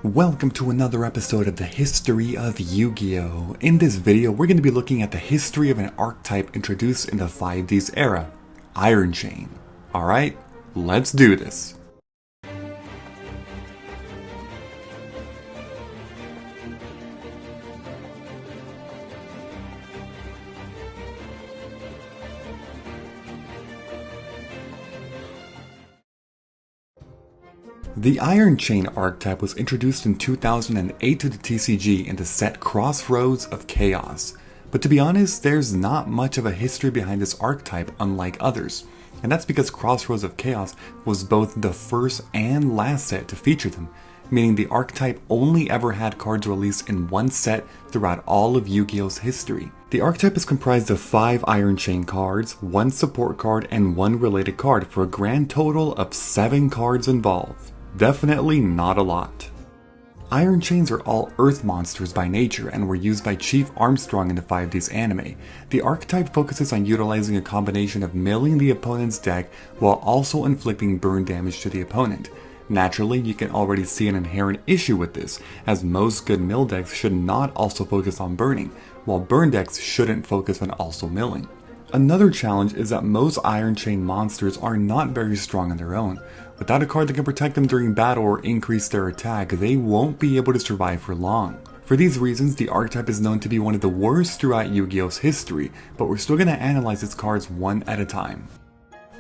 Welcome to another episode of the History of Yu-Gi-Oh! In this video, we're going to be looking at the history of an archetype introduced in the 5Ds era, Iron Chain. Alright, let's do this. The Iron Chain archetype was introduced in 2008 to the TCG in the set Crossroads of Chaos. But to be honest, there's not much of a history behind this archetype unlike others. And that's because Crossroads of Chaos was both the first and last set to feature them, meaning the archetype only ever had cards released in one set throughout all of Yu-Gi-Oh's history. The archetype is comprised of 5 Iron Chain cards, 1 support card, and 1 related card for a grand total of 7 cards involved. Definitely not a lot. Iron Chains are all Earth monsters by nature and were used by Chief Armstrong in the 5Ds anime. The archetype focuses on utilizing a combination of milling the opponent's deck while also inflicting burn damage to the opponent. Naturally, you can already see an inherent issue with this, as most good mill decks should not also focus on burning, while burn decks shouldn't focus on also milling. Another challenge is that most Iron Chain monsters are not very strong on their own. Without a card that can protect them during battle or increase their attack, they won't be able to survive for long. For these reasons, the archetype is known to be one of the worst throughout Yu-Gi-Oh's history, but we're still going to analyze its cards one at a time.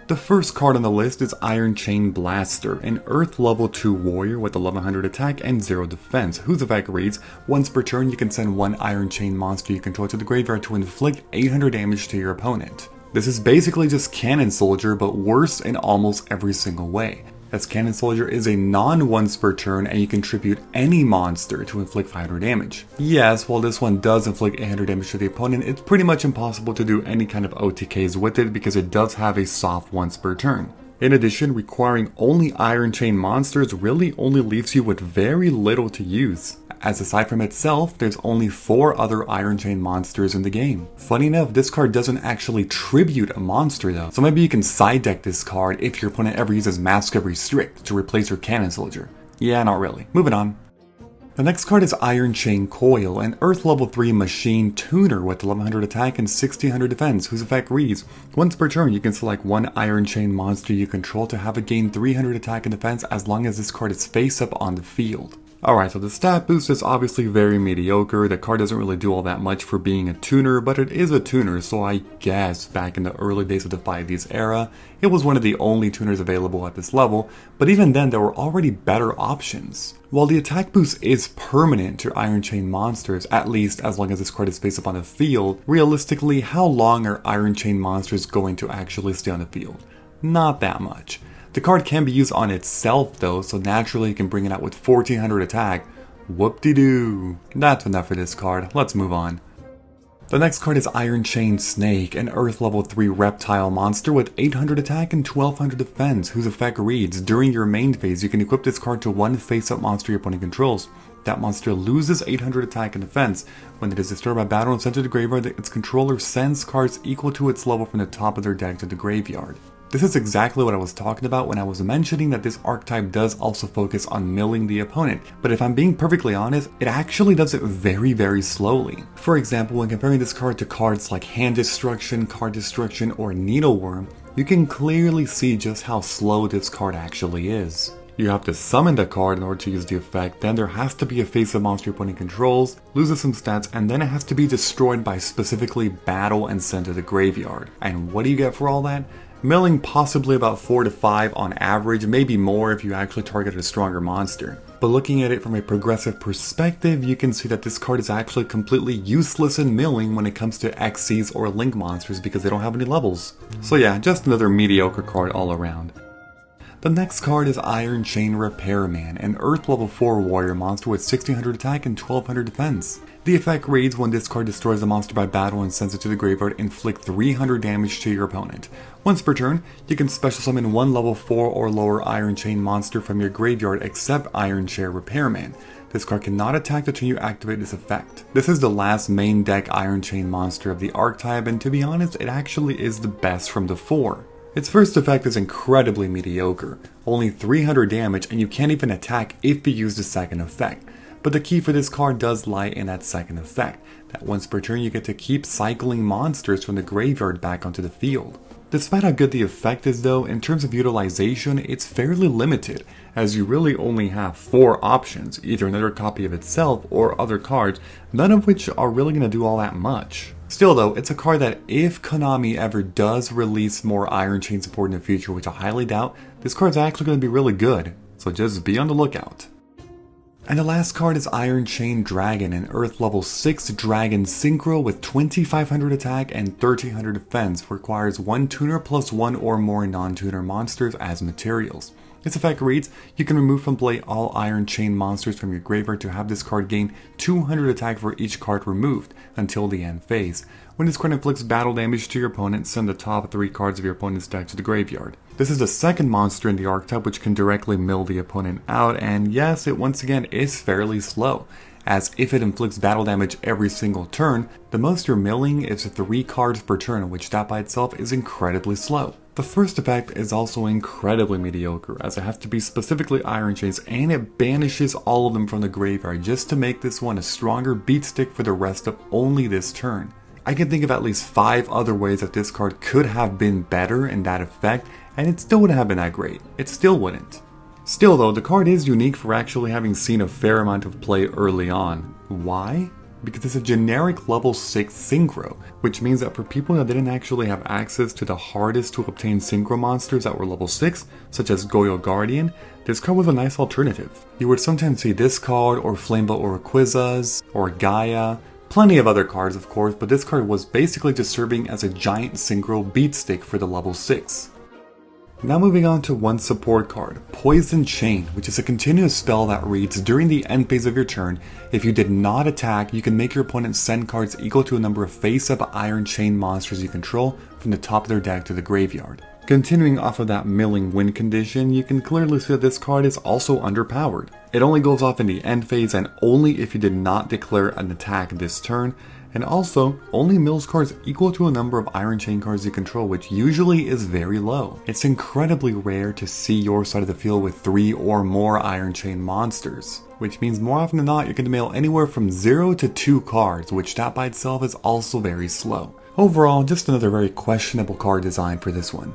The first card on the list is Iron Chain Blaster, an Earth level 2 warrior with 1100 attack and 0 defense, whose effect reads, once per turn you can send one Iron Chain monster you control to the graveyard to inflict 800 damage to your opponent. This is basically just Cannon Soldier, but worse in almost every single way, as Cannon Soldier is a non-once per turn and you can tribute any monster to inflict 500 damage. Yes, while this one does inflict 800 damage to the opponent, it's pretty much impossible to do any kind of OTKs with it because it does have a soft once per turn. In addition, requiring only Iron Chain monsters really only leaves you with very little to use, as aside from itself, there's only 4 other Iron Chain monsters in the game. Funny enough, this card doesn't actually tribute a monster though, so maybe you can side deck this card if your opponent ever uses Mask of Restrict to replace your Cannon Soldier. Yeah, not really. Moving on. The next card is Iron Chain Coil, an Earth level 3 machine tuner with 1100 attack and 1600 defense, whose effect reads, once per turn you can select one Iron Chain monster you control to have it gain 300 attack and defense as long as this card is face up on the field. Alright, so the stat boost is obviously very mediocre. The card doesn't really do all that much for being a tuner, but it is a tuner, so I guess back in the early days of the 5Ds era, it was one of the only tuners available at this level, but even then there were already better options. While the attack boost is permanent to Iron Chain monsters, at least as long as this card is face up on the field, realistically, how long are Iron Chain monsters going to actually stay on the field? Not that much. The card can be used on itself though, so naturally you can bring it out with 1400 attack. Whoop-de-doo. That's enough for this card, let's move on. The next card is Iron Chain Snake, an Earth level 3 reptile monster with 800 attack and 1200 defense, whose effect reads, during your main phase you can equip this card to one face-up monster your opponent controls. That monster loses 800 attack and defense. When it is destroyed by battle and sent to the graveyard, its controller sends cards equal to its level from the top of their deck to the graveyard. This is exactly what I was talking about when I was mentioning that this archetype does also focus on milling the opponent, but if I'm being perfectly honest, it actually does it very slowly. For example, when comparing this card to cards like Hand Destruction, Card Destruction, or Needleworm, you can clearly see just how slow this card actually is. You have to summon the card in order to use the effect, then there has to be a face-up monster your opponent controls, loses some stats, and then it has to be destroyed by specifically battle and sent to the graveyard. And what do you get for all that? Milling possibly about 4 to 5 on average, maybe more if you actually target a stronger monster. But looking at it from a progressive perspective, you can see that this card is actually completely useless in milling when it comes to Xyz or Link monsters because they don't have any levels. So yeah, just another mediocre card all around. The next card is Iron Chain Repairman, an Earth level 4 warrior monster with 1600 attack and 1200 defense. The effect reads, when this card destroys a monster by battle and sends it to the graveyard, inflict 300 damage to your opponent. Once per turn, you can special summon one level 4 or lower Iron Chain monster from your graveyard except Iron Chain Repairman. This card cannot attack until you activate this effect. This is the last main deck Iron Chain monster of the archetype, and to be honest, it actually is the best from the 4. Its first effect is incredibly mediocre, only 300 damage and you can't even attack if you use the second effect. But the key for this card does lie in that second effect, that once per turn you get to keep cycling monsters from the graveyard back onto the field. Despite how good the effect is though, in terms of utilization, it's fairly limited, as you really only have 4 options, either another copy of itself or other cards, none of which are really going to do all that much. Still though, it's a card that if Konami ever does release more Iron Chain support in the future, which I highly doubt, this card's actually going to be really good, so just be on the lookout. And the last card is Iron Chain Dragon, an Earth level 6 Dragon Synchro with 2500 attack and 1300 defense, requires 1 tuner plus 1 or more non-tuner monsters as materials. Its effect reads, you can remove from play all Iron Chain monsters from your graveyard to have this card gain 200 attack for each card removed until the end phase. When this card inflicts battle damage to your opponent, send the top 3 cards of your opponent's deck to the graveyard. This is the second monster in the archetype which can directly mill the opponent out, and yes, it once again is fairly slow, as if it inflicts battle damage every single turn, the most you're milling is 3 cards per turn, which that by itself is incredibly slow. The first effect is also incredibly mediocre, as it has to be specifically Iron Chains, and it banishes all of them from the graveyard just to make this one a stronger beat stick for the rest of only this turn. I can think of at least 5 other ways that this card could have been better in that effect, and it still wouldn't have been that great. It still wouldn't. Still though, the card is unique for actually having seen a fair amount of play early on. Why? Because it's a generic level 6 synchro, which means that for people that didn't actually have access to the hardest to obtain synchro monsters that were level 6, such as Yugioh Guardian, this card was a nice alternative. You would sometimes see this card, or Flamebolt Oroquizas, or Gaia, plenty of other cards of course, but this card was basically just serving as a giant synchro beat stick for the level 6. Now moving on to one support card, Poison Chain, which is a continuous spell that reads, during the end phase of your turn, if you did not attack, you can make your opponent send cards equal to a number of face-up Iron Chain monsters you control from the top of their deck to the graveyard. Continuing off of that milling win condition, you can clearly see that this card is also underpowered. It only goes off in the end phase and only if you did not declare an attack this turn, and also only mills cards equal to a number of Iron Chain cards you control, which usually is very low. It's incredibly rare to see your side of the field with 3 or more Iron Chain monsters, which means more often than not you're going to mill anywhere from 0 to 2 cards, which that by itself is also very slow. Overall, just another very questionable card design for this one.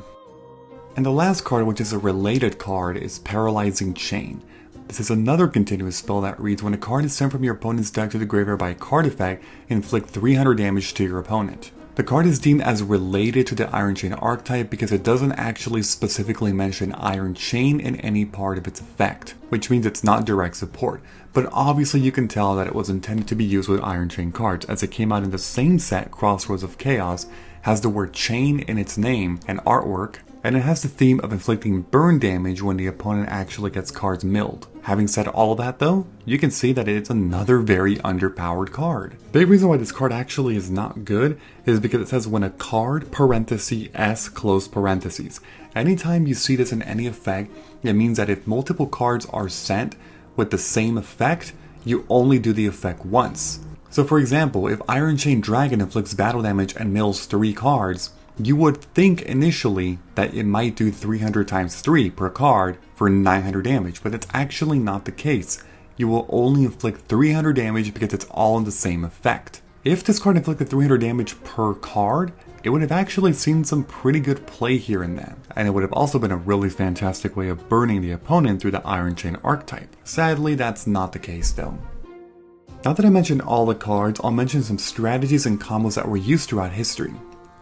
And the last card, which is a related card, is Paralyzing Chain. This is another continuous spell that reads, when a card is sent from your opponent's deck to the graveyard by a card effect, inflict 300 damage to your opponent. The card is deemed as related to the Iron Chain archetype because it doesn't actually specifically mention Iron Chain in any part of its effect, which means it's not direct support, but obviously you can tell that it was intended to be used with Iron Chain cards, as it came out in the same set, Crossroads of Chaos, has the word chain in its name and artwork, and it has the theme of inflicting burn damage when the opponent actually gets cards milled. Having said all of that though, you can see that it's another very underpowered card. The big reason why this card actually is not good is because it says when a card, parenthesis, S, close parentheses. Anytime you see this in any effect, it means that if multiple cards are sent with the same effect, you only do the effect once. So for example, if Iron Chain Dragon inflicts battle damage and mills 3 cards, you would think initially that it might do 300 times 3 per card for 900 damage, but it's actually not the case. You will only inflict 300 damage because it's all in the same effect. If this card inflicted 300 damage per card, it would have actually seen some pretty good play here and there, and it would have also been a really fantastic way of burning the opponent through the Iron Chain archetype. Sadly, that's not the case though. Now that I mentioned all the cards, I'll mention some strategies and combos that were used throughout history.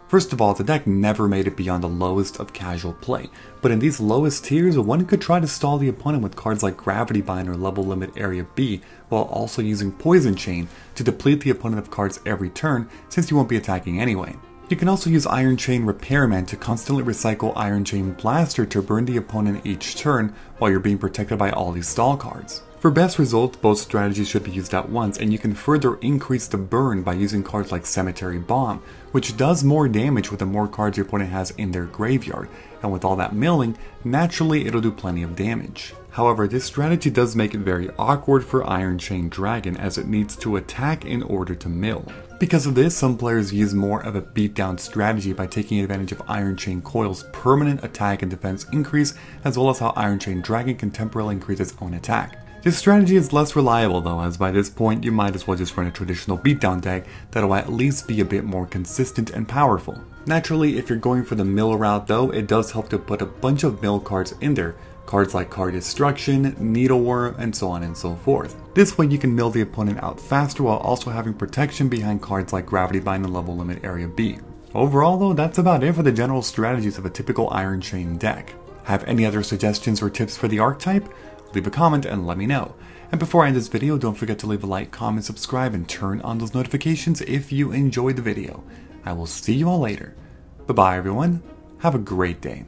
First of all, the deck never made it beyond the lowest of casual play, but in these lowest tiers, one could try to stall the opponent with cards like Gravity Bind or Level Limit Area B, while also using Poison Chain to deplete the opponent of cards every turn, since you won't be attacking anyway. You can also use Iron Chain Repairman to constantly recycle Iron Chain Blaster to burn the opponent each turn while you're being protected by all these stall cards. For best results, both strategies should be used at once, and you can further increase the burn by using cards like Cemetery Bomb, which does more damage with the more cards your opponent has in their graveyard, and with all that milling, naturally it'll do plenty of damage. However, this strategy does make it very awkward for Iron Chain Dragon as it needs to attack in order to mill. Because of this, some players use more of a beatdown strategy by taking advantage of Iron Chain Coil's permanent attack and defense increase, as well as how Iron Chain Dragon can temporarily increase its own attack. This strategy is less reliable though, as by this point you might as well just run a traditional beatdown deck that'll at least be a bit more consistent and powerful. Naturally, if you're going for the mill route though, it does help to put a bunch of mill cards in there. Cards like Card Destruction, Needleworm, and so on and so forth. This way you can mill the opponent out faster while also having protection behind cards like Gravity Bind and Level Limit Area B. Overall though, that's about it for the general strategies of a typical Iron Chain deck. Have any other suggestions or tips for the archetype? Leave a comment and let me know. And before I end this video, don't forget to leave a like, comment, subscribe, and turn on those notifications if you enjoyed the video. I will see you all later. Bye bye everyone, have a great day.